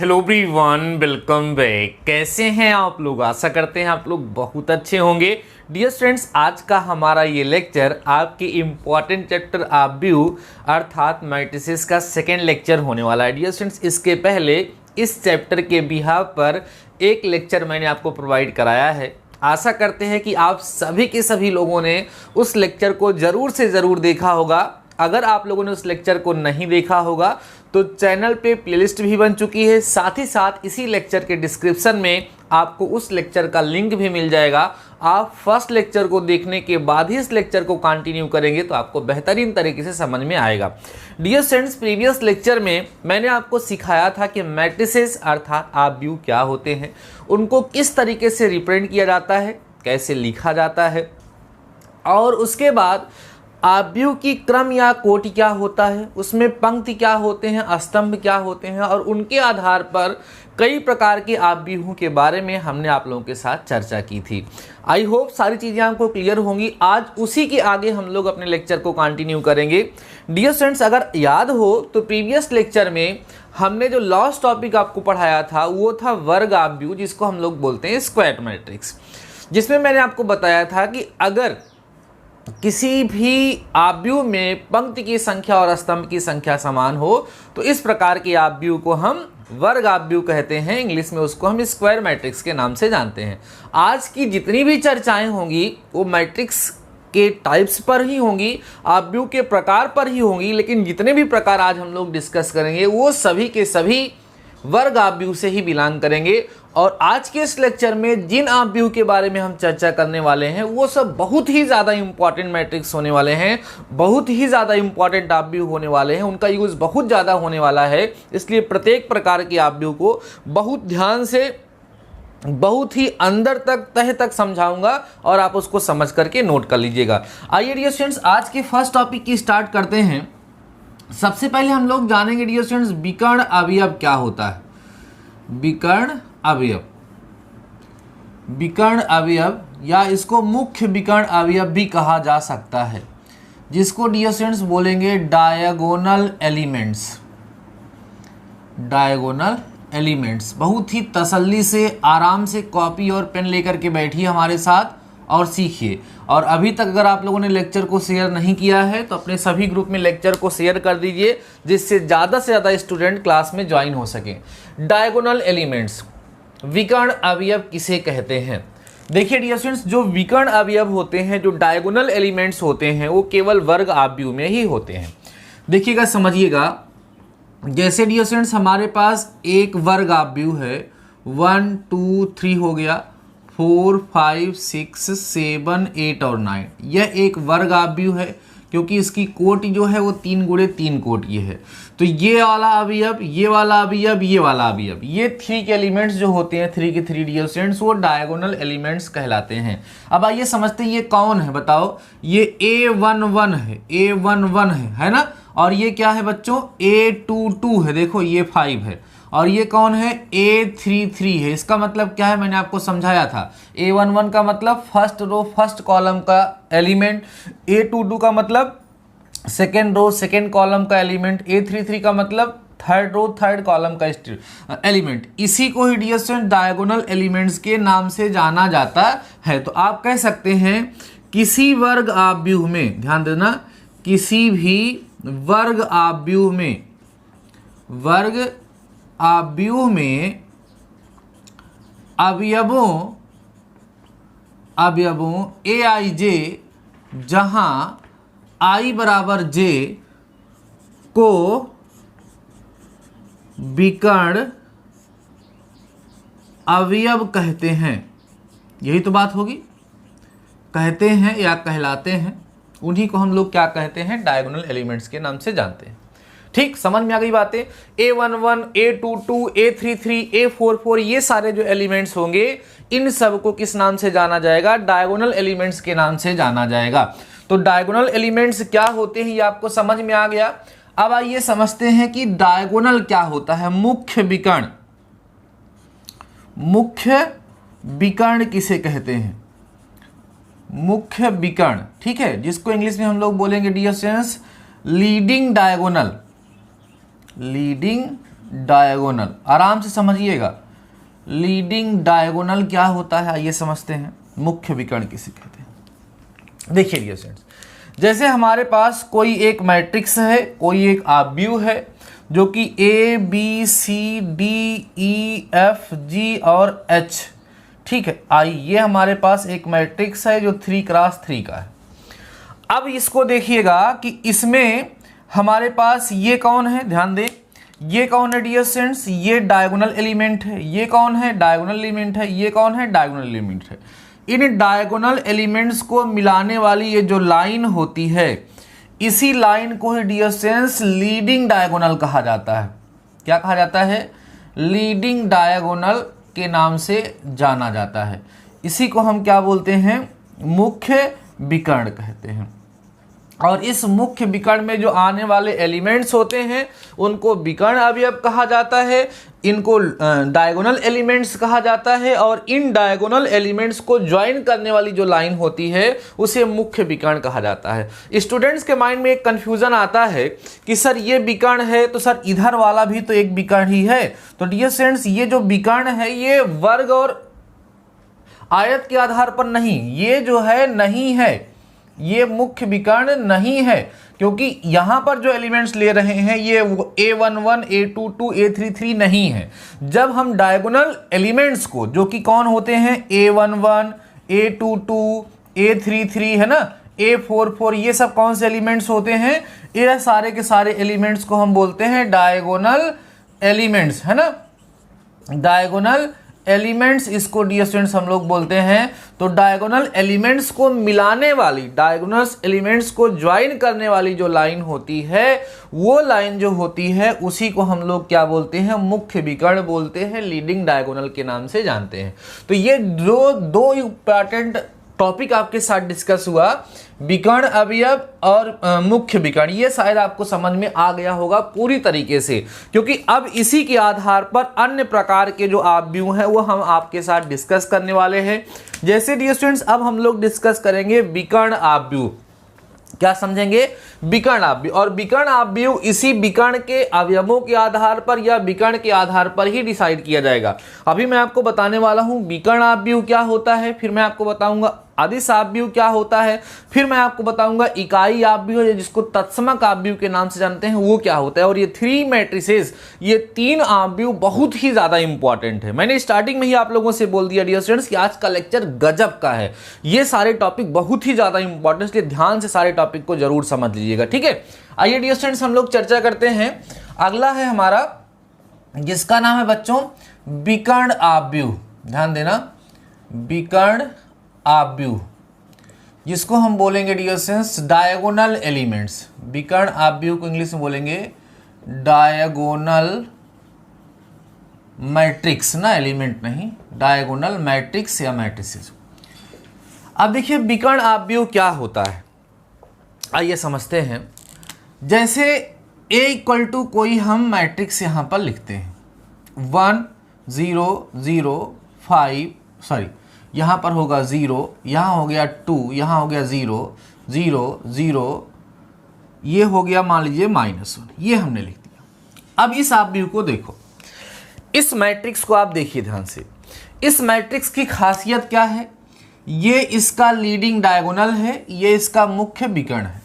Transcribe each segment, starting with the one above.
Hello everyone, welcome back. कैसे हैं आप लोग? आशा करते हैं आप लोग बहुत अच्छे होंगे। डियर स्टूडेंट्स, आज का हमारा ये लेक्चर आपके इम्पॉर्टेंट चैप्टर आब्यू अर्थात मैट्रिसेस का सेकेंड लेक्चर होने वाला है। डियर स्टूडेंट्स, इसके पहले इस चैप्टर के बिहाफ पर एक लेक्चर मैंने आपको प्रोवाइड कराया है। आशा करते हैं कि आप सभी के सभी लोगों ने उस लेक्चर को ज़रूर से ज़रूर देखा होगा। अगर आप लोगों ने उस लेक्चर को नहीं देखा होगा तो चैनल पे प्लेलिस्ट भी बन चुकी है। साथ ही साथ इसी लेक्चर के डिस्क्रिप्शन में आपको उस लेक्चर का लिंक भी मिल जाएगा। आप फर्स्ट लेक्चर को देखने के बाद ही इस लेक्चर को कंटिन्यू करेंगे तो आपको बेहतरीन तरीके से समझ में आएगा। डियर स्टूडेंट्स, प्रीवियस लेक्चर में मैंने आपको सिखाया था कि मैट्रिसेस अर्थात आब्यू क्या होते हैं, उनको किस तरीके से रिप्रेजेंट किया जाता है, कैसे लिखा जाता है, और उसके बाद आब्यू की क्रम या कोटि क्या होता है, उसमें पंक्ति क्या होते हैं, स्तंभ क्या होते हैं, और उनके आधार पर कई प्रकार के आब्यूओं के बारे में हमने आप लोगों के साथ चर्चा की थी। आई होप सारी चीज़ें आपको क्लियर होंगी। आज उसी के आगे हम लोग अपने लेक्चर को कंटिन्यू करेंगे। डियर स्टूडेंट्स, अगर याद हो तो प्रीवियस लेक्चर में हमने जो लास्ट टॉपिक आपको पढ़ाया था वो था वर्ग आब्यू, जिसको हम लोग बोलते हैं स्क्वायर मैट्रिक्स, जिसमें मैंने आपको बताया था कि अगर किसी भी आब्यू में पंक्ति की संख्या और स्तंभ की संख्या समान हो तो इस प्रकार के आब्यू को हम वर्ग आब्यू कहते हैं। इंग्लिश में उसको हम स्क्वायर मैट्रिक्स के नाम से जानते हैं। आज की जितनी भी चर्चाएं होंगी वो मैट्रिक्स के टाइप्स पर ही होंगी, आब्यू के प्रकार पर ही होंगी, लेकिन जितने भी प्रकार आज हम लोग डिस्कस करेंगे वो सभी के सभी वर्ग आब्यू से ही बिलोंग करेंगे। और आज के इस लेक्चर में जिन आब्यू के बारे में हम चर्चा करने वाले हैं वो सब बहुत ही ज़्यादा इंपॉर्टेंट मैट्रिक्स होने वाले हैं, बहुत ही ज़्यादा इंपॉर्टेंट आब्यू होने वाले हैं, उनका यूज़ बहुत ज़्यादा होने वाला है। इसलिए प्रत्येक प्रकार के आब्यू को बहुत ध्यान से, बहुत ही अंदर तक, तह तक समझाऊंगा और आप उसको समझ करके नोट कर लीजिएगा। आइए डियर स्टूडेंट्स, आज के फर्स्ट टॉपिक की स्टार्ट करते हैं। सबसे पहले हम लोग जानेंगे डियर स्टूडेंट्स विकर्ण अवयव क्या होता है। विकर्ण अवयव, विकर्ण अवयव या इसको मुख्य विकर्ण अवयव भी कहा जा सकता है, जिसको डियर स्टूडेंट्स बोलेंगे डायगोनल एलिमेंट्स। Diagonal elements. बहुत ही तसल्ली से, आराम से कॉपी और पेन लेकर के बैठिए हमारे साथ और सीखिए। और अभी तक अगर आप लोगों ने लेक्चर को शेयर नहीं किया है तो अपने सभी ग्रुप में लेक्चर को शेयर कर दीजिए, जिससे ज़्यादा से ज़्यादा स्टूडेंट क्लास में ज्वाइन हो सकें। डायगोनल एलिमेंट्स, विकर्ण अवयव किसे कहते हैं? देखिए डियर स्टूडेंट्स, जो विकर्ण अवयव होते हैं, जो डायगोनल एलिमेंट्स होते हैं, वो केवल वर्ग आब्यू में ही होते हैं। देखिएगा, समझिएगा। जैसे डियर स्टूडेंट्स हमारे पास एक वर्ग आब्यू है, 1 2 3 हो गया, 4 5 6 7 8 और 9, यह एक वर्ग आब्यू है क्योंकि इसकी कोटि जो है वो 3 गुणे 3 कोटि है। तो ये वाला अवयव, ये वाला अवयव, ये वाला अवयव, ये 3 के एलिमेंट्स जो होते हैं, 3 के 3 डियर स्टूडेंट्स, वो डायगोनल एलिमेंट्स कहलाते हैं। अब आइए समझते हैं ये कौन है, बताओ। ये A11 है, A11 है ना। और ये क्या है बच्चों? A22 है, देखो ये 5 है। और ये कौन है? A33 है। इसका मतलब क्या है, मैंने आपको समझाया था। A11 का मतलब फर्स्ट रो फर्स्ट कॉलम का एलिमेंट, A22 का मतलब सेकेंड रो सेकेंड कॉलम का एलिमेंट, A33 का मतलब थर्ड रो थर्ड कॉलम का एलिमेंट। इसी को ही डियर स्टूडेंट डायगोनल एलिमेंट्स के नाम से जाना जाता है। तो आप कह सकते हैं किसी वर्ग आब्यू में, ध्यान देना, किसी भी वर्ग आब्यू में, वर्ग आब्यू में अवयवों Aij जहां I बराबर J को विकर्ण अवयव कहते हैं। यही तो बात होगी, कहते हैं या कहलाते हैं, उन्हीं को हम लोग क्या कहते हैं? डायगोनल एलिमेंट्स के नाम से जानते हैं। ठीक, समझ में आ गई बातें। A11, A22, A33, A44, ये सारे जो एलिमेंट्स होंगे, इन सब को किस नाम से जाना जाएगा? डायगोनल एलिमेंट्स के नाम से जाना जाएगा। तो डायगोनल एलिमेंट्स क्या होते हैं ये आपको समझ में आ गया। अब आइए समझते हैं कि डायगोनल क्या होता है। मुख्य विकर्ण, मुख्य विकर्ण किसे कहते हैं? मुख्य विकर्ण, ठीक है, जिसको इंग्लिश में हम लोग बोलेंगे dear students leading diagonal. Leading diagonal, आराम से समझिएगा। लीडिंग डायगोनल क्या होता है आइए समझते हैं। मुख्य विकर्ण किसे कहते हैं। देखिए डियर स्टूडेंट्स, जैसे हमारे पास कोई एक मैट्रिक्स है, कोई एक आव्यूह है जो कि A B C D E F G और H, ठीक है, आई, ये हमारे पास एक मैट्रिक्स है जो 3x3 का है। अब इसको देखिएगा कि इसमें हमारे पास ये कौन है, ध्यान दें, ये कौन है डियर स्टूडेंट्स, ये डायगोनल एलिमेंट है। ये कौन है, डायगोनल एलिमेंट है। ये कौन है, डायगोनल एलिमेंट है। इन डायगोनल एलिमेंट्स को मिलाने वाली ये जो लाइन होती है, इसी लाइन को ही डियर स्टूडेंट्स लीडिंग डायगोनल कहा जाता है। क्या कहा जाता है, लीडिंग डायगोनल के नाम से जाना जाता है। इसी को हम क्या बोलते हैं, मुख्य विकर्ण कहते हैं। और इस मुख्य विकर्ण में जो आने वाले एलिमेंट्स होते हैं उनको विकर्ण अवयव कहा जाता है, इनको डायगोनल एलिमेंट्स कहा जाता है, और इन डायगोनल एलिमेंट्स को ज्वाइन करने वाली जो लाइन होती है उसे मुख्य विकर्ण कहा जाता है। स्टूडेंट्स के माइंड में एक कंफ्यूजन आता है कि सर ये विकर्ण है तो सर इधर वाला भी तो एक विकर्ण ही है। तो डियर स्टूडेंट्स, ये जो विकर्ण है ये वर्ग और आयत के आधार पर नहीं, ये जो है नहीं है, ये मुख्य विकर्ण नहीं है, क्योंकि यहां पर जो एलिमेंट्स ले रहे हैं ये A11, A22, A33 नहीं है। जब हम डायगोनल एलिमेंट्स को, जो कि कौन होते हैं, A11, A22, A33 है ना, A44, ये सब कौन से एलिमेंट्स होते हैं, ये सारे के सारे एलिमेंट्स को हम बोलते हैं डायगोनल एलिमेंट्स, है ना, डायगोनल एलिमेंट्स, इसको डियर स्टूडेंट्स हम लोग बोलते हैं। तो डायगोनल एलिमेंट्स को मिलाने वाली, डायगोनल एलिमेंट्स को ज्वाइन करने वाली जो लाइन होती है, वो लाइन जो होती है उसी को हम लोग क्या बोलते हैं, मुख्य विकर्ण बोलते हैं, लीडिंग डायगोनल के नाम से जानते हैं। तो ये जो दो इंपॉर्टेंट टॉपिक आपके साथ डिस्कस हुआ, विकर्ण अवयव और मुख्य विकर्ण, ये शायद आपको समझ में आ गया होगा पूरी तरीके से, क्योंकि अब इसी के आधार पर अन्य प्रकार के जो आव्यूह हैं वो हम आपके साथ डिस्कस करने वाले हैं। जैसे डियर स्टूडेंट्स, अब हम लोग डिस्कस करेंगे विकर्ण आव्यूह। क्या समझेंगे, विकर्ण आव्यूह। और विकर्ण आव्यूह इसी विकर्ण के अवयवों के आधार पर या विकर्ण के आधार पर ही डिसाइड किया जाएगा। अभी मैं आपको बताने वाला हूं विकर्ण आव्यूह क्या होता है, फिर मैं आपको बताऊंगा अदिश आव्यूह क्या होता है, फिर मैं आपको बताऊंगा इकाई आव्यूह जिसको तत्समक आव्यूह के नाम से जानते हैं वो क्या होता है। और ये 3 मैट्रिसेस, ये 3 आव्यूह बहुत ही ज्यादा इंपॉर्टेंट है। मैंने स्टार्टिंग में ही आप लोगों से बोल दिया डियर स्टूडेंट्स कि आज का लेक्चर गजब का है, ये सारे टॉपिक बहुत ही ज्यादा इंपॉर्टेंट, इसलिए ध्यान से सारे टॉपिक को जरूर समझ लीजिएगा, ठीक है। आइए डियर स्टूडेंट्स, हम लोग चर्चा करते हैं। अगला है हमारा, जिसका नाम है बच्चों विकर्ण आव्यूह। ध्यान देना, विकर्ण आव्यूह, जिसको हम बोलेंगे डियर स्टूडेंट्स डायगोनल एलिमेंट्स। विकर्ण आव्यूह को इंग्लिश में बोलेंगे डायगोनल मैट्रिक्स, ना एलिमेंट नहीं, डायगोनल मैट्रिक्स या मैट्रिसेस। अब देखिए विकर्ण आव्यूह क्या होता है, आइए समझते हैं। जैसे A = कोई हम मैट्रिक्स यहां पर लिखते हैं 1 0 0 5, सॉरी यहाँ पर होगा 0, यहाँ हो गया 2, यहाँ हो गया 0 0 0, ये हो गया मान लीजिए -1, ये हमने लिख दिया। अब इस आव्यूह को देखो, इस मैट्रिक्स को आप देखिए ध्यान से। इस मैट्रिक्स की खासियत क्या है, ये इसका लीडिंग डायगोनल है, ये इसका मुख्य विकर्ण है।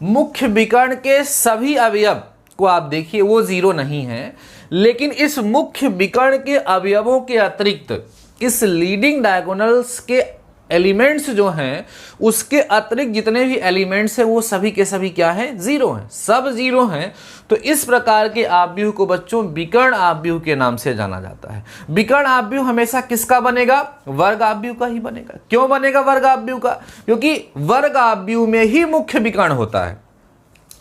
मुख्य विकर्ण के सभी अवयव को आप देखिए वो 0 नहीं है, लेकिन इस मुख्य विकर्ण के अवयवों के अतिरिक्त इस लीडिंग डायगोनल्स के एलिमेंट्स जो हैं उसके अतिरिक्त जितने भी एलिमेंट्स हैं वो सभी के सभी क्या हैं, 0 हैं, सब 0 हैं। तो इस प्रकार के आव्यूह को बच्चों विकर्ण आव्यूह के नाम से जाना जाता है। विकर्ण आव्यूह हमेशा किसका बनेगा, वर्ग आव्यूह का ही बनेगा। क्यों बनेगा वर्ग आव्यूह का, क्योंकि वर्ग आव्यूह में ही मुख्य विकर्ण होता है,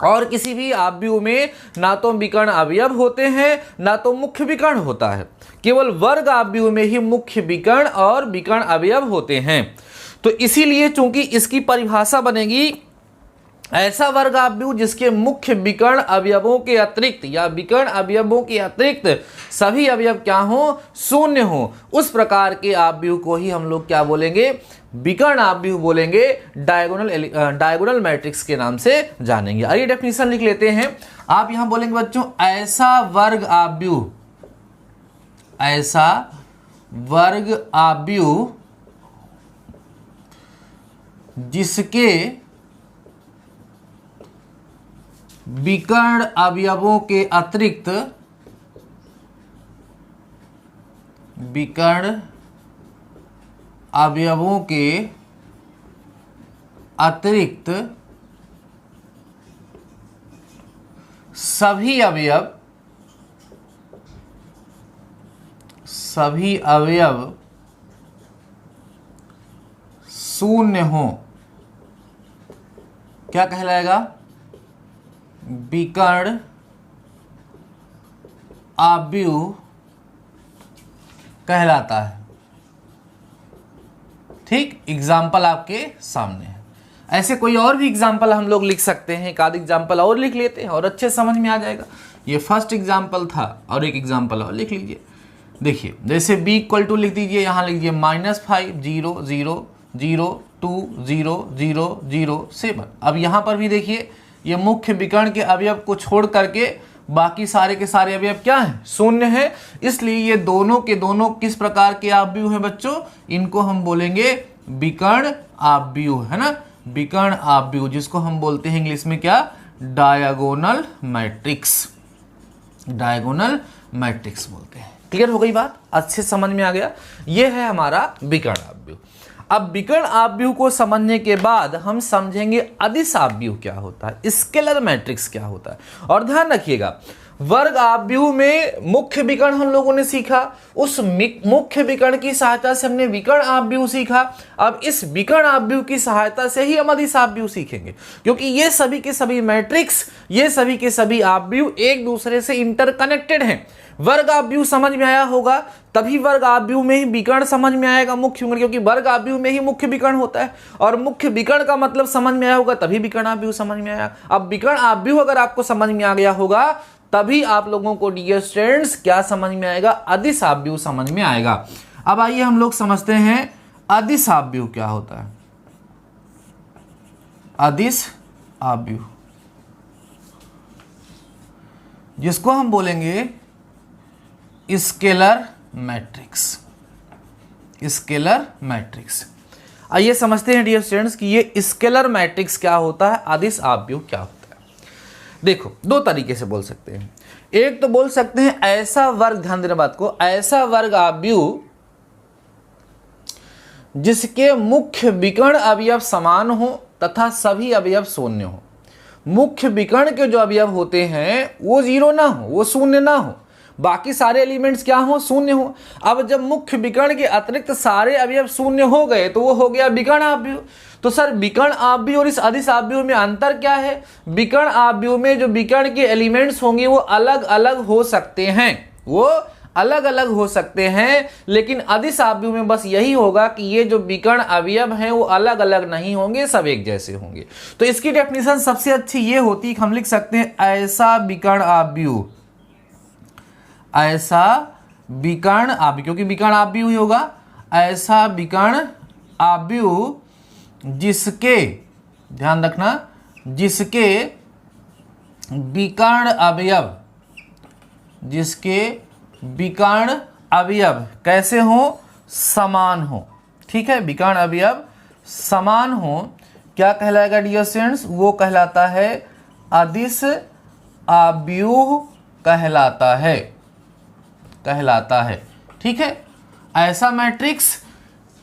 और किसी भी आव्यूह में ना तो विकर्ण अवयव होते हैं ना तो मुख्य विकर्ण होता है, केवल वर्ग आव्यूह में ही मुख्य विकर्ण और विकर्ण अवयव होते हैं। तो इसीलिए चूंकि इसकी परिभाषा बनेगी ऐसा वर्ग आव्यूह जिसके मुख्य विकर्ण अवयवों के अतिरिक्त या विकर्ण अवयवों के अतिरिक्त सभी अवयव क्या हो, शून्य हो, उस प्रकार के आव्यूह को ही हम लोग क्या बोलेंगे, विकर्ण आव्यूह बोलेंगे, डायगोनल मैट्रिक्स के नाम से जानेंगे। आइए डेफिनेशन लिख लेते हैं। आप यहां बोलेंगे बच्चों, ऐसा वर्ग आव्यूह, ऐसा वर्ग आव्यूह जिसके विकर्ण अवयवों के अतिरिक्त, विकर्ण अवयवों के अतिरिक्त सभी अवयव शून्य हो, क्या कहलाएगा, विकर्ण आव्यूह कहलाता है। ठीक, एग्जाम्पल आपके सामने है। ऐसे कोई और भी एग्जाम्पल हम लोग लिख सकते हैं, एक आध एग्जाम्पल और लिख लेते हैं और अच्छे समझ में आ जाएगा। ये फर्स्ट एग्जाम्पल था और एक एग्जाम्पल और लिख लीजिए। देखिए, जैसे b इक्वल टू लिख दीजिए, यहाँ लिख दीजिए -5 0 0 0 2 0 0 0 7। अब यहाँ पर भी देखिए, ये मुख्य विकर्ण के अवयव को छोड़ करके बाकी सारे के सारे अवयव क्या हैं, शून्य है। इसलिए ये दोनों के दोनों किस प्रकार के आव्यूह हैं बच्चों, इनको हम बोलेंगे विकर्ण आव्यूह, है ना, विकर्ण आव्यूह, जिसको हम बोलते हैं इंग्लिश में क्या, डायगोनल मैट्रिक्स, डायगोनल मैट्रिक्स बोलते हैं। क्लियर हो गई बात, अच्छे समझ में आ गया। ये है हमारा विकर्ण आव्यूह। अब विकर्ण आव्यूह को समझने के बाद हम समझेंगे अदिश आव्यूह क्या होता है, स्केलर मैट्रिक्स क्या होता है। और ध्यान रखिएगा, वर्ग आव्यूह में मुख्य विकर्ण हम लोगों ने सीखा, उस मुख्य विकर्ण की सहायता से हमने विकर्ण आव्यूह सीखा। अब इस विकर्ण आव्यूह की सहायता से ही हम अदिश आव्यूह सीखेंगे, क्योंकि ये सभी के सभी मैट्रिक्स, ये सभी के सभी आव्यूह एक दूसरे से इंटरकनेक्टेड हैं। वर्ग आव्यूह समझ में आया होगा, तभी वर्ग आव्यूह में ही विकर्ण समझ में आएगा, मुख्य विकर्ण, क्योंकि वर्ग आव्यूह में ही मुख्य विकर्ण होता है और मुख्य विकर्ण का मतलब समझ में आया होगा, तभी विकर्ण आव्यूह समझ में आया। अब विकर्ण आव्यूह अगर आपको समझ में आ गया होगा, तभी आप लोगों को डियर स्टूडेंट्स क्या समझ में आएगा, अदिश आव्यूह समझ में आएगा। अब आइए हम लोग समझते हैं अदिश आव्यूह क्या होता है। अदिश आव्यूह जिसको हम बोलेंगे स्केलर मैट्रिक्स, स्केलर मैट्रिक्स। आइए समझते हैं डियर स्टूडेंट्स कि ये स्केलर मैट्रिक्स क्या होता है, अदिश आव्यूह क्या होता है। देखो, दो तरीके से बोल सकते हैं। एक तो बोल सकते हैं ऐसा वर्ग, ध्यान देना बात को, ऐसा वर्ग आव्यूह जिसके मुख्य विकर्ण अवयव समान हो तथा सभी अवयव शून्य हो। मुख्य विकर्ण के जो अवयव होते हैं वो जीरो ना हो, वो शून्य ना हो, बाकी सारे एलिमेंट्स क्या हो, शून्य हो। अब जब मुख्य विकर्ण के अतिरिक्त सारे अवयव शून्य हो गए तो वो हो गया विकर्ण आव्यूह। तो सर, विकर्ण आव्यूह और इस अदिश आव्यूह में अंतर क्या है? विकर्ण आव्यूह में जो विकर्ण के एलिमेंट्स होंगे वो अलग अलग हो सकते हैं, वो अलग अलग हो सकते हैं, लेकिन अदिश आव्यूह में बस यही होगा कि ये जो विकर्ण अवयव हैं वो अलग अलग नहीं होंगे, सब एक जैसे होंगे। तो इसकी डेफिनेशन सबसे अच्छी ये होती कि हम लिख सकते हैं ऐसा विकर्ण आव्यूह, ऐसा विकर्ण आव्यूह, क्योंकि विकर्ण आव्यूह ही होगा, ऐसा विकर्ण आव्यूह जिसके, ध्यान रखना, जिसके विकर्ण अवयव, जिसके विकर्ण अवयव कैसे हो, समान हो। ठीक है, विकर्ण अवयव समान हो, क्या कहलाएगा डियर स्टूडेंट्स? वो कहलाता है अदिश आव्यूह कहलाता है, कहलाता है। ठीक है, ऐसा मैट्रिक्स,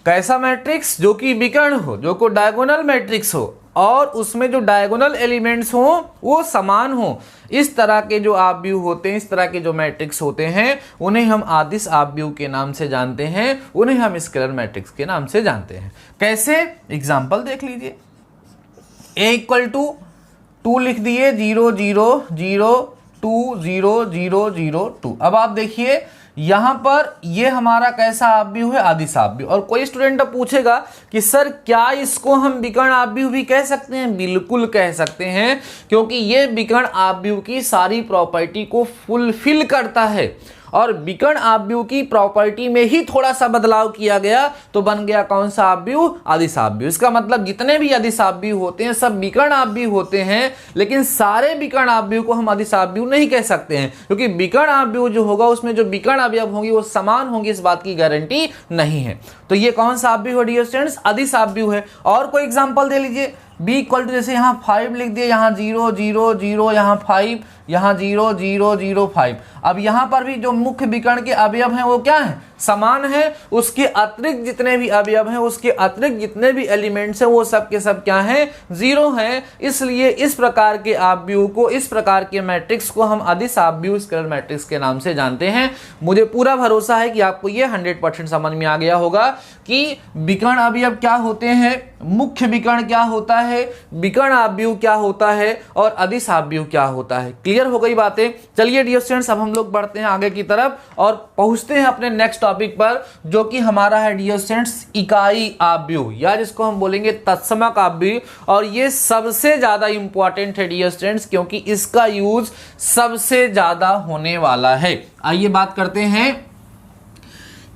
कैसा मैट्रिक्स? जो कि विकर्ण हो, जो को डायगोनल मैट्रिक्स हो और उसमें जो डायगोनल एलिमेंट्स हो वो समान हो। इस तरह के जो आव्यूह होते हैं, इस तरह के जो मैट्रिक्स होते हैं, उन्हें हम अदिश आव्यूह के नाम से जानते हैं, उन्हें हम स्केलर मैट्रिक्स के नाम से जानते हैं। कैसे? एग्जाम्पल देख लीजिए। a इक्वल टू 2 लिख दिए, 0 0 0 2 0 0 0 2। अब आप देखिए यहां पर ये हमारा कैसा आव्यूह है, अदिश आव्यूह। और कोई स्टूडेंट अब पूछेगा कि सर क्या इसको हम विकर्ण आव्यूह भी कह सकते हैं? बिल्कुल कह सकते हैं, क्योंकि ये विकर्ण आव्यूह की सारी प्रॉपर्टी को फुलफिल करता है। और विकर्ण आव्यूह की प्रॉपर्टी में ही थोड़ा सा बदलाव किया गया तो बन गया कौन सा आव्यूह, अदिश आव्यूह। इसका मतलब जितने भी अदिश आव्यूह होते हैं सब विकर्ण आव्यूह होते हैं, लेकिन सारे विकर्ण आव्यूह को हम अदिश आव्यूह नहीं कह सकते हैं, क्योंकि विकर्ण आव्यूह जो होगा उसमें जो विकर्ण अवयव होंगे वो समान होंगे, इस बात की गारंटी नहीं है। तो ये कौन सा आव्यूह है डियर स्टूडेंट्स, अदिश आव्यूह है। और कोई एग्जाम्पल दे लीजिए, b इक्वल टू जैसे यहाँ 5 लिख दिए, यहाँ 0 0 0, यहाँ 5, यहाँ 0 0 0 5। अब यहाँ पर भी जो मुख्य विकर्ण के अवयव हैं वो क्या है, समान है। उसके अतिरिक्त जितने भी अवयव हैं, उसके अतिरिक्त जितने भी एलिमेंट्स हैं वो सब के सब क्या हैं, 0 हैं। इसलिए इस प्रकार के आव्यूह को, इस प्रकार के मैट्रिक्स को हम अदिश आव्यूह स्केलर मैट्रिक्स के नाम से जानते हैं। मुझे पूरा भरोसा है कि आपको ये 100% समझ में आ गया होगा कि विकर्ण अवयव क्या होते हैं, मुख्य विकर्ण क्या होता है, विकर्ण आव्यूह क्या होता है और अदिश आव्यूह क्या होता है। क्लियर हो गई बातें? चलिए डियर स्टूडेंट्स, अब हम लोग बढ़ते हैं आगे की तरफ और पहुंचते हैं अपने नेक्स्ट टॉपिक पर, जो कि हमारा है डियर स्टूडेंट्स इकाई आव्यूह, या जिसको हम बोलेंगे तत्समक आव्यूह। और ये सबसे ज्यादा इंपॉर्टेंट है डियर स्टूडेंट्स, क्योंकि इसका यूज सबसे ज्यादा होने वाला है। आइए बात करते हैं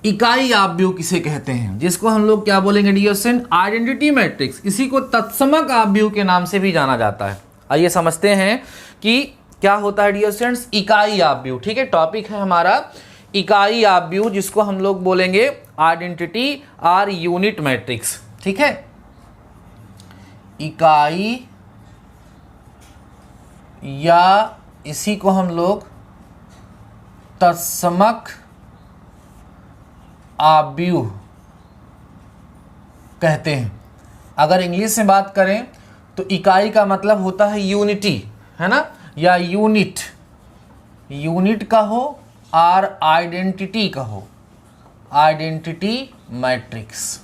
इकाई आव्यूह किसे कहते हैं, जिसको हम लोग क्या बोलेंगे डियर स्टूडेंट, आइडेंटिटी मैट्रिक्स। इसी को तत्समक आव्यूह के नाम से भी जाना जाता है। आइए समझते हैं कि क्या होता है डियर स्टूडेंट्स इकाई आव्यूह। ठीक है, टॉपिक है हमारा इकाई आव्यूह, जिसको हम लोग बोलेंगे आइडेंटिटी आर यूनिट मैट्रिक्स। ठीक है, इकाई या इसी को हम लोग तत्समक आव्यूह कहते हैं। अगर इंग्लिश में बात करें तो इकाई का मतलब होता है यूनिटी, है ना, या यूनिट। यूनिट कहो और आइडेंटिटी कहो, आइडेंटिटी मैट्रिक्स,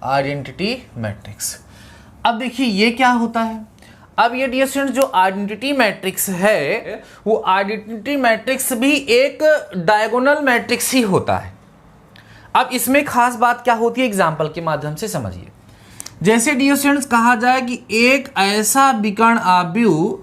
आइडेंटिटी मैट्रिक्स। अब देखिए ये क्या होता है। अब ये डियर स्टूडेंट्स जो आइडेंटिटी मैट्रिक्स है वो आइडेंटिटी मैट्रिक्स भी एक डायगोनल मैट्रिक्स ही होता है। अब इसमें खास बात क्या होती है, एग्जाम्पल के माध्यम से समझिए। जैसे डियर स्टूडेंट्स कहा जाए कि एक ऐसा विकर्ण आव्यूह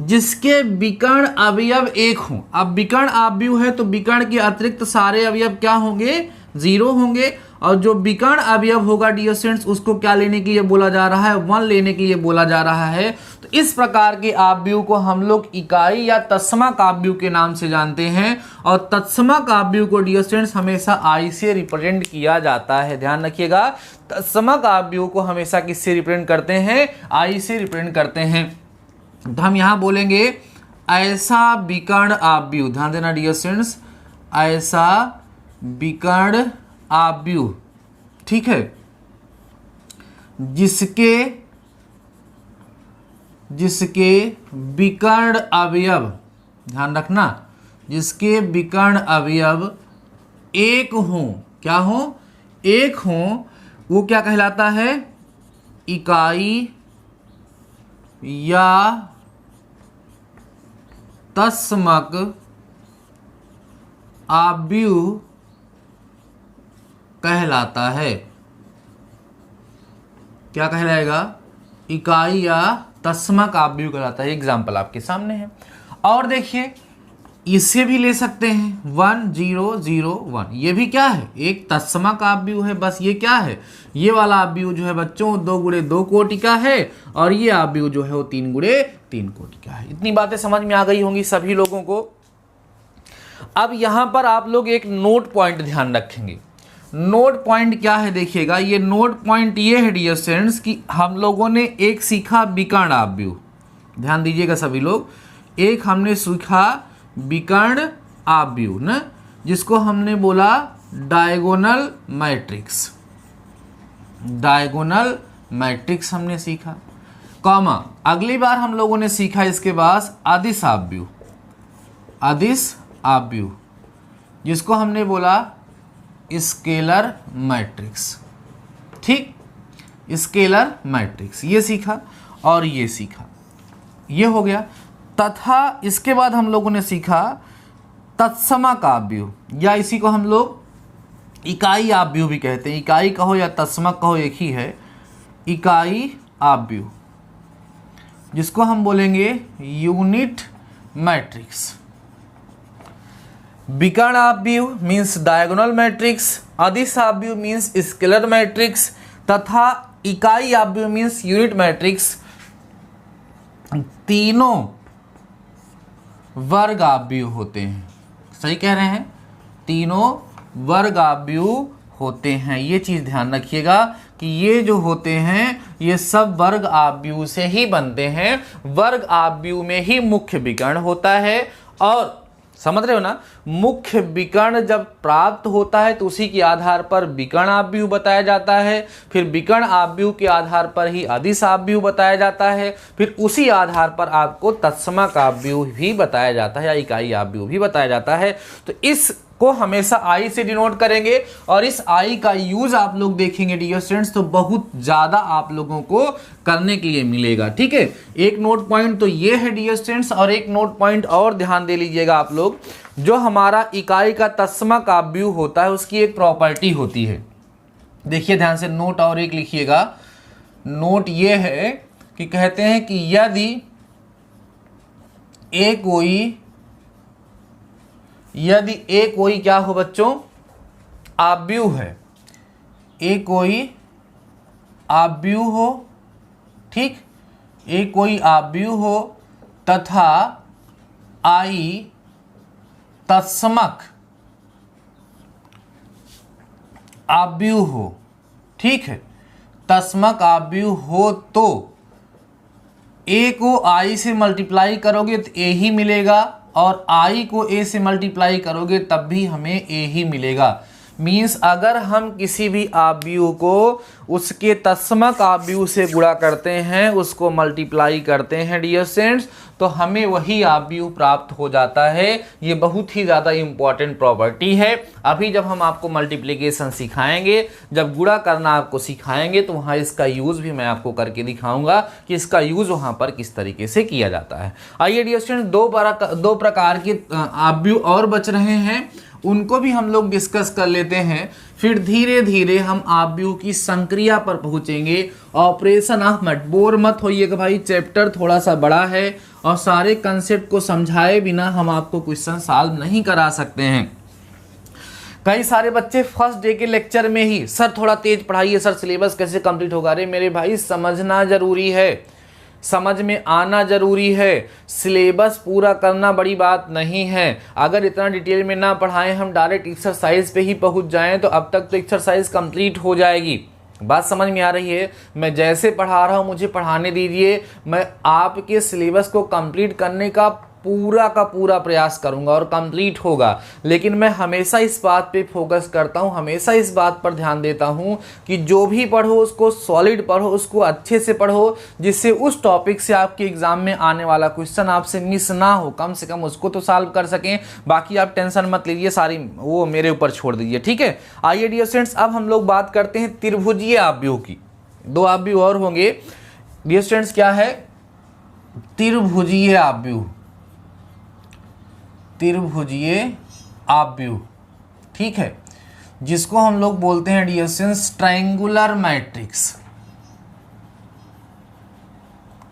जिसके विकर्ण अवयव एक हों। अब विकर्ण आव्यूह है तो विकर्ण के अतिरिक्त सारे अवयव क्या होंगे, 0 होंगे। और जो विकर्ण अवयव होगा डियर स्टूडेंट्स उसको क्या लेने के लिए बोला जा रहा है, 1 लेने के लिए बोला जा रहा है। तो इस प्रकार के आव्यूह को हम लोग इकाई या तत्समक आव्यूह के नाम से जानते हैं। और तत्समक आव्यूह को डियर स्टूडेंट्स हमेशा आई से रिप्रेजेंट किया जाता है। ध्यान रखिएगा, तत्समक आव्यूह को हमेशा किससे रिप्रेजेंट करते हैं, आई से रिप्रेजेंट करते हैं। तो हम यहां बोलेंगे ऐसा विकर्ण आव्यूह, ध्यान देना डियर स्टूडेंट्स, ऐसा विकर्ण आव्यूह, ठीक है, जिसके विकर्ण अवयव, ध्यान रखना, जिसके विकर्ण अवयव एक हों, क्या हो, एक हों, वो क्या कहलाता है, इकाई या तत्समक आव्यूह कहलाता है। क्या कहलाएगा, इकाई या तत्समक आव्यूह कहलाता है। एग्जाम्पल आपके सामने है। और देखिए इससे भी ले सकते हैं 1 0 0 1, ये भी क्या है, एक तत्समक आव्यूह है। बस ये क्या है, ये वाला आव्यूह जो है बच्चों 2 × 2 कोटि का है और ये आव्यूह जो है वो 3 × 3 कोटि का है। इतनी बातें समझ में आ गई होंगी सभी लोगों को। अब यहां पर आप लोग एक नोट पॉइंट ध्यान रखेंगे। नोट पॉइंट क्या है देखिएगा, ये नोट पॉइंट ये है डियर स्टूडेंट्स कि हम लोगों ने एक सीखा विकर्ण आव्यूह, ध्यान दीजिएगा सभी लोग, एक हमने सीखा विकर्ण आव्यूह ना, जिसको हमने बोला डायगोनल मैट्रिक्स, डायगोनल मैट्रिक्स हमने सीखा, कॉमा अगली बार हम लोगों ने सीखा इसके बाद अदिश आव्यूह, अदिश आव्यूह, जिसको हमने बोला स्केलर मैट्रिक्स। ठीक, स्केलर मैट्रिक्स ये सीखा और ये सीखा, ये हो गया। तथा इसके बाद हम लोगों ने सीखा तत्समक आव्यूह, या इसी को हम लोग इकाई आव्यूह भी कहते हैं। इकाई कहो या तत्समक कहो एक ही है, इकाई आव्यूह, जिसको हम बोलेंगे यूनिट मैट्रिक्स। विकर्ण आव्यूह मीन्स डायगोनल मैट्रिक्स, अदिश आव्यूह मीन्स स्केलर मैट्रिक्स, तथा इकाई आव्यूह मीन्स यूनिट मैट्रिक्स। तीनों वर्ग आव्यूह होते हैं। सही कह रहे हैं, तीनों वर्ग आव्यूह होते हैं। ये चीज ध्यान रखिएगा कि ये जो होते हैं ये सब वर्ग आव्यूह से ही बनते हैं। वर्ग आव्यूह में ही मुख्य विकर्ण होता है, और समझ रहे हो ना, मुख्य विकर्ण जब प्राप्त होता है तो उसी के आधार पर विकर्ण आव्यूह बताया जाता है, फिर विकर्ण आव्यूह के आधार पर ही अदिश आव्यूह बताया जाता है, फिर उसी आधार पर आपको तत्समक आव्यूह भी बताया जाता है या इकाई आव्यूह भी बताया जाता है। तो इस को हमेशा आई से डिनोट करेंगे, और इस आई का यूज आप लोग देखेंगे डियर स्टूडेंट्स तो बहुत ज्यादा आप लोगों को करने के लिए मिलेगा। ठीक है, एक नोट पॉइंट तो ये है डियर स्टूडेंट्स, और एक नोट पॉइंट और ध्यान दे लीजिएगा आप लोग, जो हमारा इकाई का तत्समक आव्यूह होता है उसकी एक प्रॉपर्टी होती है। देखिए ध्यान से, नोट और एक लिखिएगा। नोट ये है कि कहते हैं कि यदि ए कोई क्या हो बच्चों, आव्यूह है, ए कोई आव्यूह हो, ठीक, ए कोई आव्यूह हो तथा आई तत्समक आव्यूह हो, ठीक है, तत्समक आव्यूह हो तो ए को आई से मल्टीप्लाई करोगे तो ए ही मिलेगा, और आई को ए से मल्टीप्लाई करोगे तब भी हमें ए ही मिलेगा। मीन्स अगर हम किसी भी आव्यूह को उसके तत्समक आव्यूह से गुणा करते हैं, उसको मल्टीप्लाई करते हैं डियर स्टूडेंट्स, तो हमें वही आव्यूह प्राप्त हो जाता है। ये बहुत ही ज़्यादा इंपॉर्टेंट प्रॉपर्टी है। अभी जब हम आपको मल्टीप्लिकेशन सिखाएंगे, जब गुणा करना आपको सिखाएंगे, तो वहाँ इसका यूज़ भी मैं आपको करके दिखाऊंगा कि इसका यूज़ वहाँ पर किस तरीके से किया जाता है। आइए डियर स्टूडेंट्स, दो प्रकार के आव्यूह और बच रहे हैं, उनको भी हम लोग डिस्कस कर लेते हैं। फिर धीरे धीरे हम आव्यूह की संक्रिया पर पहुंचेंगे। ऑपरेशन ऑफ मत, बोर मत होइएगा भाई, चैप्टर थोड़ा सा बड़ा है और सारे कंसेप्ट को समझाए बिना हम आपको क्वेश्चन सॉल्व नहीं करा सकते हैं। कई सारे बच्चे फर्स्ट डे के लेक्चर में ही, सर थोड़ा तेज पढ़ाइए, सर सिलेबस कैसे कंप्लीट होगा। अरे मेरे भाई, समझना जरूरी है, समझ में आना जरूरी है, सिलेबस पूरा करना बड़ी बात नहीं है। अगर इतना डिटेल में ना पढ़ाएं, हम डायरेक्ट एक्सरसाइज पे ही पहुंच जाएं तो अब तक तो एक्सरसाइज कंप्लीट हो जाएगी। बात समझ में आ रही है? मैं जैसे पढ़ा रहा हूं मुझे पढ़ाने दीजिए, मैं आपके सिलेबस को कंप्लीट करने का पूरा प्रयास करूंगा और कंप्लीट होगा। लेकिन मैं हमेशा इस बात पे फोकस करता हूं, हमेशा इस बात पर ध्यान देता हूं कि जो भी पढ़ो उसको सॉलिड पढ़ो, उसको अच्छे से पढ़ो, जिससे उस टॉपिक से आपके एग्जाम में आने वाला क्वेश्चन आपसे मिस ना हो, कम से कम उसको तो सॉल्व कर सकें। बाकी आप टेंशन मत लीजिए, सारी वो मेरे ऊपर छोड़ दीजिए, ठीक है। आइए डियर स्टूडेंट्स, अब हम लोग बात करते हैं त्रिभुजीय आव्यूह की। दो आव्यूह और होंगे डियर स्टूडेंट्स, क्या है? त्रिभुजीय आव्यूह, त्रिभुजीय आव्यूह, ठीक है, जिसको हम लोग बोलते हैं dear students triangular matrix,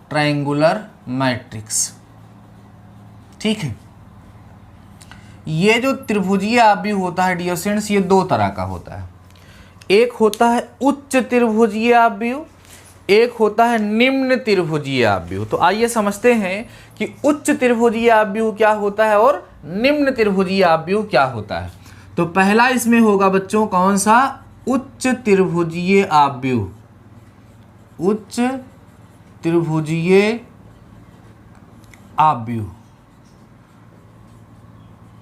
triangular matrix, ठीक है। ये जो त्रिभुजीय आव्यूह होता है डियर स्टूडेंट्स, ये दो तरह का होता है। एक होता है उच्च त्रिभुजीय आव्यूह, एक होता है निम्न त्रिभुजीय आव्यूह। तो आइए समझते हैं कि उच्च त्रिभुजीय आव्यूह क्या होता है और निम्न त्रिभुजीय आव्यूह क्या होता है। तो पहला इसमें होगा बच्चों कौन सा? उच्च त्रिभुजीय आव्यूह, उच्च त्रिभुजीय आव्यूह,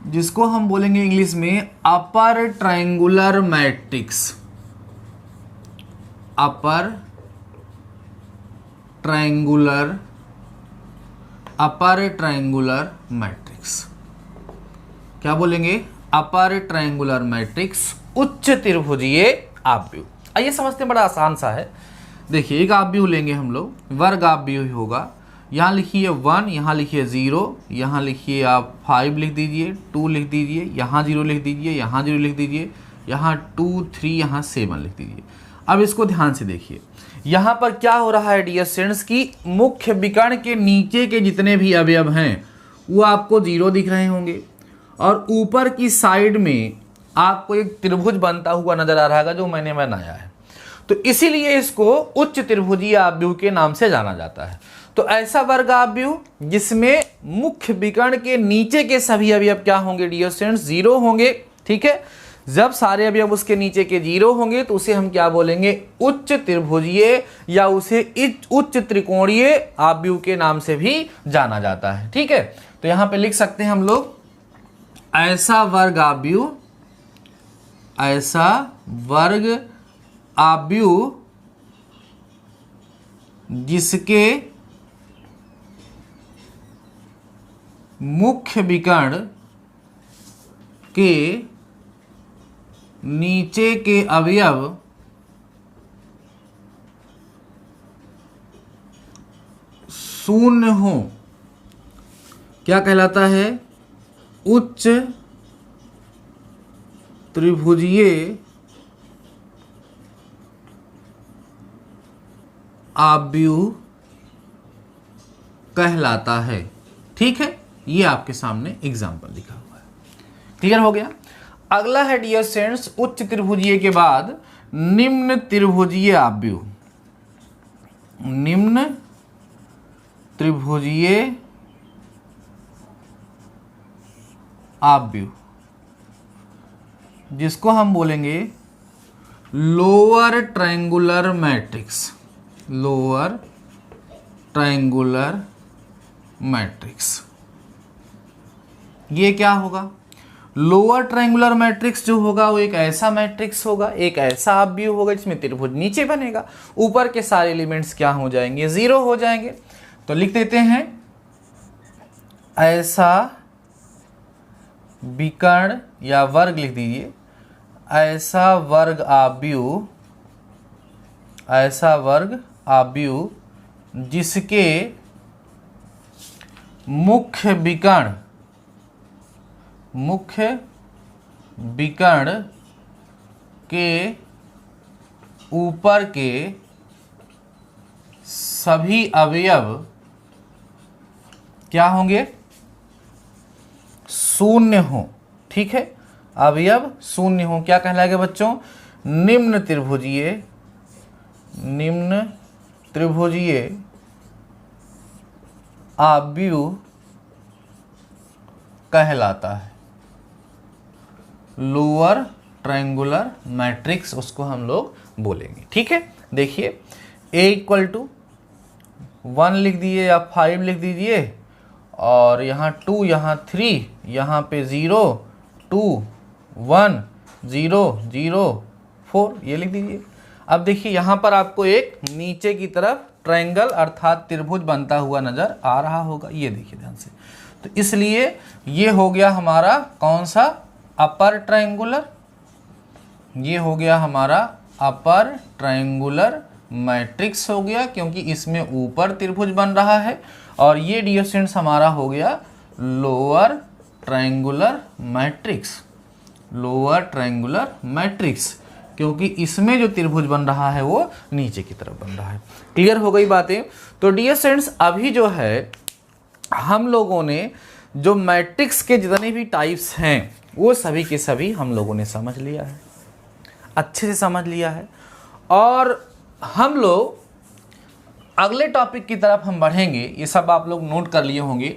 जिसको हम बोलेंगे इंग्लिश में upper triangular matrix, upper triangular matrix, क्या बोलेंगे? अपर ट्रायंगुलर मैट्रिक्स, उच्च त्रिभुजीय आव्यूह। आइए समझते हैं, बड़ा आसान सा है। देखिए एक आव्यूह लेंगे हम लोग, वर्ग आव्यूह होगा। यहाँ लिखिए 1, यहाँ लिखिए 0, यहाँ लिखिए आप 5 लिख दीजिए, 2 लिख दीजिए, यहाँ 0 लिख दीजिए, यहाँ 0 लिख दीजिए, यहाँ 2, 3, यहाँ 7 लिख दीजिए। अब इसको ध्यान से देखिए, यहाँ पर क्या हो रहा है डियर स्टूडेंट्स की मुख्य विकर्ण के नीचे के जितने भी अवयव हैं वो आपको 0 दिख रहे होंगे, और ऊपर की साइड में आपको एक त्रिभुज बनता हुआ नजर आ रहा है जो मैंने बनाया है। तो इसीलिए इसको उच्च त्रिभुजीय आव्यूह के नाम से जाना जाता है। तो ऐसा वर्ग आव्यूह जिसमें मुख्य विकर्ण के नीचे के सभी अवयव क्या होंगे डियर स्टूडेंट्स, 0 होंगे। ठीक है, जब सारे अवयव उसके नीचे के 0 होंगे तो उसे हम क्या बोलेंगे, उच्च त्रिभुजीय या उसे उच्च त्रिकोणीय आव्यूह के नाम से भी जाना जाता है। ठीक है, तो यहां पे लिख सकते हैं हम लोग ऐसा वर्ग आव्यूह, ऐसा वर्ग आव्यूह जिसके मुख्य विकर्ण के नीचे के अवयव शून्य हो, क्या कहलाता है, उच्च त्रिभुजीय आव्यूह कहलाता है। ठीक है, ये आपके सामने एग्जाम्पल लिखा हुआ है। क्लियर हो गया। अगला है डियर स्टूडेंट्स, उच्च त्रिभुजीय के बाद निम्न त्रिभुजीय आव्यूह। निम्न त्रिभुजीय आव्यूह जिसको हम बोलेंगे lower triangular matrix, lower triangular matrix. ये क्या होगा, लोअर ट्रायंगुलर मैट्रिक्स जो होगा वो एक ऐसा मैट्रिक्स होगा, एक ऐसा आव्यूह होगा जिसमें त्रिभुज नीचे बनेगा, ऊपर के सारे एलिमेंट्स क्या हो जाएंगे, 0 हो जाएंगे। तो लिख देते हैं ऐसा विकर्ण या वर्ग लिख दीजिए, ऐसा वर्ग आव्यूह, ऐसा वर्ग आव्यूह जिसके मुख्य विकर्ण, मुख्य विकर्ण के ऊपर के सभी अवयव क्या होंगे, शून्य हो। ठीक है, अवयव शून्य हो, क्या कहलाएगा बच्चों, निम्न त्रिभुजीय, निम्न त्रिभुजीय आव्यूह कहलाता है। लोअर ट्रायंगुलर मैट्रिक्स उसको हम लोग बोलेंगे। ठीक है, देखिए a = 1 लिख दीजिए या 5 लिख दीजिए, और यहाँ 2, यहाँ 3, यहाँ पे 0, 2, 1, 0, 0, 4 ये लिख दीजिए। अब देखिए यहाँ पर आपको एक नीचे की तरफ ट्रायंगल अर्थात त्रिभुज बनता हुआ नजर आ रहा होगा, ये देखिए ध्यान से। तो इसलिए ये हो गया हमारा कौन सा, अपर ट्रायंगुलर, ये हो गया हमारा अपर ट्रायंगुलर मैट्रिक्स हो गया, क्योंकि इसमें ऊपर त्रिभुज बन रहा है। और ये डियर स्टूडेंट्स हमारा हो गया lower triangular matrix, lower triangular matrix, क्योंकि इसमें जो त्रिभुज बन रहा है वो नीचे की तरफ बन रहा है। क्लियर हो गई बातें। तो डियर स्टूडेंट्स अभी जो है हम लोगों ने जो मैट्रिक्स के जितने भी टाइप्स हैं वो सभी के सभी हम लोगों ने समझ लिया है, अच्छे से समझ लिया है। और हम लोग अगले टॉपिक की तरफ हम बढ़ेंगे, ये सब आप लोग नोट कर लिए होंगे।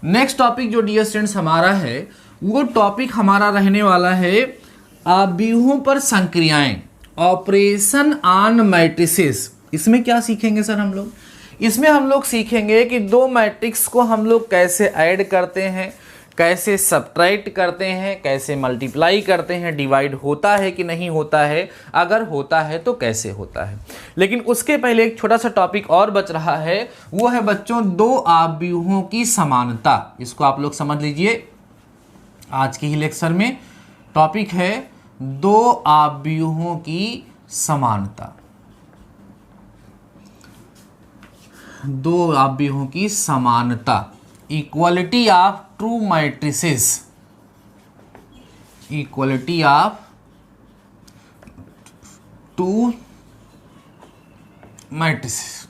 नेक्स्ट टॉपिक जो डियर स्टूडेंट्स हमारा है वो टॉपिक हमारा रहने वाला है आव्यूहों पर संक्रियाएं, ऑपरेशन ऑन मैट्रिसेस। इसमें क्या सीखेंगे सर हम लोग, इसमें हम लोग सीखेंगे कि दो मैट्रिक्स को हम लोग कैसे ऐड करते हैं, कैसे सब्ट्रैक्ट करते हैं, कैसे मल्टीप्लाई करते हैं, डिवाइड होता है कि नहीं होता है, अगर होता है तो कैसे होता है। लेकिन उसके पहले एक छोटा सा टॉपिक और बच रहा है, वो है बच्चों दो आव्यूहों की समानता। इसको आप लोग समझ लीजिए, आज के ही लेक्चर में टॉपिक है दो आव्यूहों की समानता। दो आव्यूहों की समानता, equality of true matrices, equality of to matrices.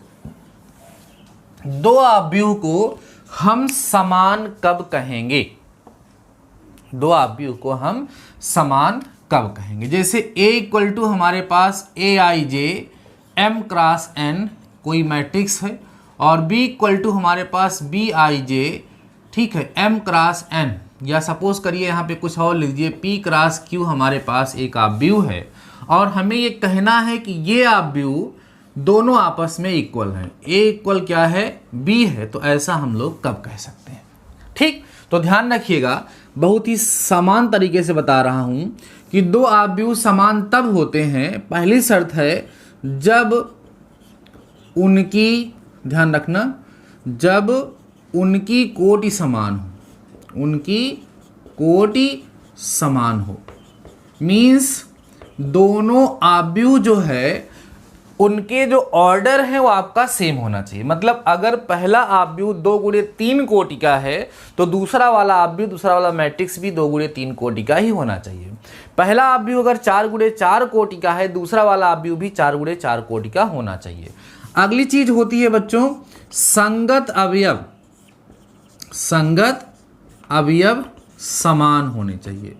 दो आव्यूह को हम समान कब कहेंगे? दो आव्यूह को हम समान कब कहेंगे? जैसे A इक्वल टू हमारे पास AIJ M क्रॉस N कोई मैट्रिक्स है, और B इक्वल टू हमारे पास BIJ, ठीक है, M क्रॉस N, या सपोज करिए यहाँ पे कुछ और लिख दीजिए P क्रॉस Q हमारे पास एक आव्यूह है, और हमें ये कहना है कि ये आव्यूह दोनों आपस में इक्वल हैं। A इक्वल क्या है? B है। तो ऐसा हम लोग कब कह सकते हैं? ठीक, तो ध्यान रखिएगा, बहुत ही समान तरीके से बता रहा हूं कि दो आव्यूह समान तब होते हैं, पहली शर्त है जब उनकी, ध्यान रखना, जब उनकी कोटि समान हो, उनकी कोटि समान हो। मीन्स दोनों आव्यूह जो है उनके जो ऑर्डर है वो आपका सेम होना चाहिए। मतलब अगर पहला आव्यूह 2 गुणे 3 कोटि का है तो दूसरा वाला आव्यूह, दूसरा वाला मैट्रिक्स भी 2 गुणे 3 कोटि का ही होना चाहिए। पहला आव्यूह अगर 4 गुणे 4 कोटि का है, दूसरा वाला आव्यूह भी 4 गुणे 4 कोटि का होना चाहिए। अगली चीज होती है बच्चों संगत अवयव, संगत अवयव समान होने चाहिए।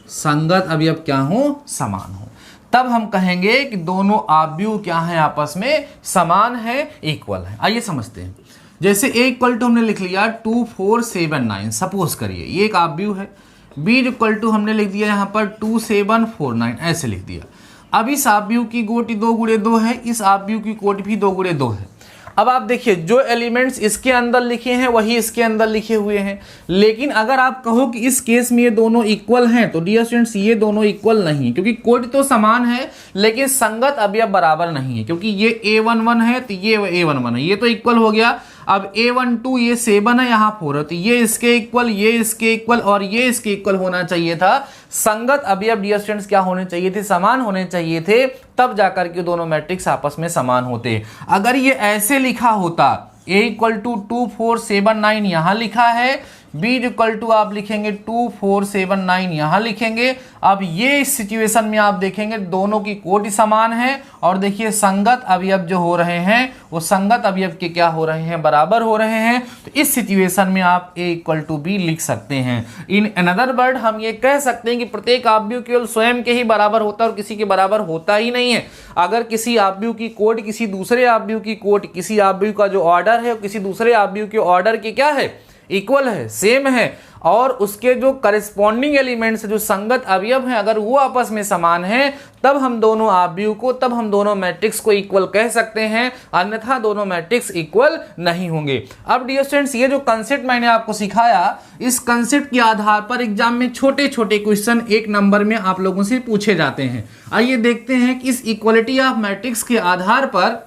संगत अवयव क्या हो? समान हो, तब हम कहेंगे कि दोनों आव्यूह क्या हैं? आपस में समान है, इक्वल है। आइए समझते हैं। जैसे A इक्वल टू हमने लिख लिया 2 4 7 9, सपोज करिए ये एक आव्यूह है। B इक्वल टू हमने लिख दिया यहाँ पर 2 7 4 9, ऐसे लिख दिया। अब इस आव्यूह की कोटि 2 गुणे 2 है, इस आव्यूह की कोटि भी 2 गुणे 2 है। अब आप देखिए जो एलिमेंट्स इसके अंदर लिखे हैं वही इसके अंदर लिखे हुए हैं, लेकिन अगर आप कहो कि इस केस में ये दोनों इक्वल हैं तो डियर स्टूडेंट्स ये दोनों इक्वल नहीं, क्योंकि कोटि तो समान है लेकिन संगत अवयव बराबर नहीं है। क्योंकि ये A11 है तो ये A11 है, ये तो इक्वल हो गया। अब A12 ये 7 है, यहाँ 4 है, तो ये इसके इक्वल, ये इसके इक्वल और ये इसके इक्वल होना चाहिए था। संगत अवयव डियर स्टूडेंट्स क्या होने चाहिए थे? समान होने चाहिए थे, तब जाकर के दोनों मैट्रिक्स आपस में समान होते। अगर ये ऐसे लिखा होता A इक्वल टू 2 4 7 9 यहाँ लिखा है, B इक्वल टू आप लिखेंगे 2 4 7 9 यहाँ लिखेंगे। अब ये इस सिचुएशन में आप देखेंगे दोनों की कोटि समान है, और देखिए संगत अवयव जो हो रहे हैं वो संगत अवयव के क्या हो रहे हैं? बराबर हो रहे हैं। तो इस सिचुएशन में आप A इक्वल टू B लिख सकते हैं। इन अनदर वर्ड हम ये कह सकते हैं कि प्रत्येक आव्यूह केवल स्वयं के ही बराबर होता है और किसी के बराबर होता ही नहीं है। अगर किसी आव्यूह की कोटि किसी दूसरे आव्यूह की कोटि, किसी आव्यूह का जो ऑर्डर है किसी दूसरे आव्यूह के ऑर्डर के क्या है? इक्वल है, सेम है, और उसके जो करिस्पॉन्डिंग एलिमेंट्स जो संगत अवयव हैं अगर वो आपस में समान हैं, तब हम दोनों आव्यूह को, तब हम दोनों मैट्रिक्स को इक्वल कह सकते हैं, अन्यथा दोनों मैट्रिक्स इक्वल नहीं होंगे। अब डियर स्टूडेंट्स ये जो कंसेप्ट मैंने आपको सिखाया, इस कंसेप्ट के आधार पर एग्जाम में छोटे छोटे क्वेश्चन 1 नंबर में आप लोगों से पूछे जाते हैं। आइए देखते हैं कि इस इक्वलिटी ऑफ मैट्रिक्स के आधार पर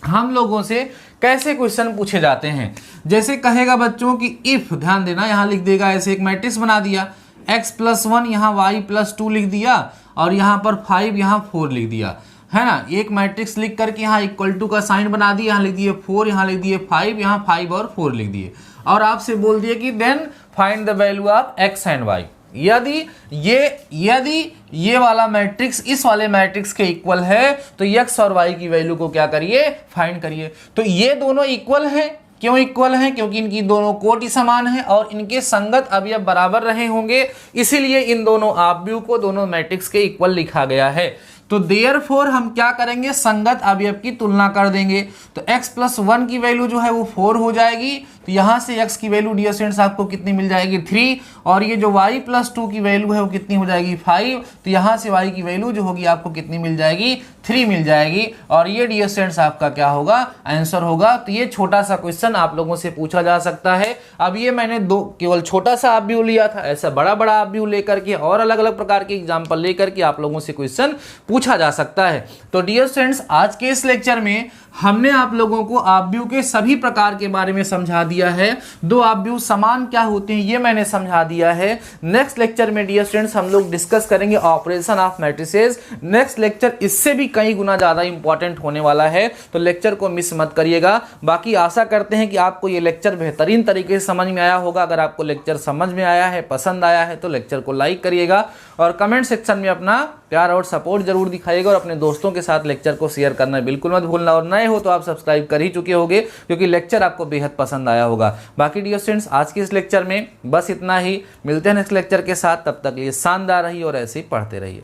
हम लोगों से कैसे क्वेश्चन पूछे जाते हैं। जैसे कहेगा बच्चों कि इफ, ध्यान देना, यहां लिख देगा ऐसे एक मैट्रिक्स बना दिया x+1 यहाँ y+2 लिख दिया, और यहाँ पर 5 यहाँ 4 लिख दिया, है ना। एक मैट्रिक्स लिख करके यहाँ इक्वल टू का साइन बना दिया, यहाँ लिख दिए 4, यहाँ लिख दिए 5, यहाँ 5 और 4 लिख दिए, और आपसे बोल दिए कि then find the value of x and y। यदि ये वाला मैट्रिक्स इस वाले मैट्रिक्स के इक्वल है तो x और y की वैल्यू को क्या करिए? फाइंड करिए। तो ये दोनों इक्वल हैं। क्यों इक्वल हैं? क्योंकि इनकी दोनों कोटि समान है और इनके संगत अवयव बराबर रहे होंगे, इसीलिए इन दोनों आव्यूह को दोनों मैट्रिक्स के इक्वल लिखा गया है। तो देयरफॉर हम क्या करेंगे? संगत अवयव की तुलना कर देंगे। तो x+1 की वैल्यू जो है वो 4 हो जाएगी, तो यहाँ से x की वैल्यू डियर स्टूडेंट्स आपको कितनी मिल जाएगी? 3, और ये जो y+2 की वैल्यू है वो कितनी हो जाएगी? 5, तो यहाँ से y की वैल्यू जो होगी आपको कितनी मिल जाएगी? 3 मिल जाएगी, और ये डियर स्टूडेंट्स आपका क्या होगा? आंसर होगा। तो ये छोटा सा क्वेश्चन आप लोगों से पूछा जा सकता है। अब ये मैंने केवल छोटा सा आव्यूह लिया था, ऐसा बड़ा बड़ा आव्यूह लेकर के और अलग अलग प्रकार के एग्जाम्पल लेकर के आप लोगों से क्वेश्चन पूछा जा सकता है। तो डियर स्टूडेंट्स आज के इस लेक्चर में हमने आप लोगों को आव्यूह के सभी प्रकार के बारे में समझा दिया है। दो आव्यूह समान क्या होते हैं ये मैंने समझा दिया है। नेक्स्ट लेक्चर में डियर स्टूडेंट्स हम लोग डिस्कस करेंगे operation of matrices. Next lecture इससे भी कई गुना ज्यादा इंपॉर्टेंट होने वाला है, तो लेक्चर को मिस मत करिएगा। बाकी आशा करते हैं कि आपको ये लेक्चर बेहतरीन तरीके से समझ में आया होगा। अगर आपको लेक्चर समझ में आया है, पसंद आया है, तो लेक्चर को लाइक करिएगा और कमेंट सेक्शन में अपना प्यार और सपोर्ट जरूर दिखाइएगा और अपने दोस्तों के साथ लेक्चर को शेयर करना बिल्कुल मत भूलना। और नए हो तो आप सब्सक्राइब कर ही चुके होंगे क्योंकि लेक्चर आपको बेहद पसंद आया होगा। बाकी डियर स्टूडेंट्स आज के इस लेक्चर में बस इतना ही। मिलते हैं नेक्स्ट लेक्चर के साथ, तब तक ये शानदार रहिए और ऐसे ही पढ़ते रहिए।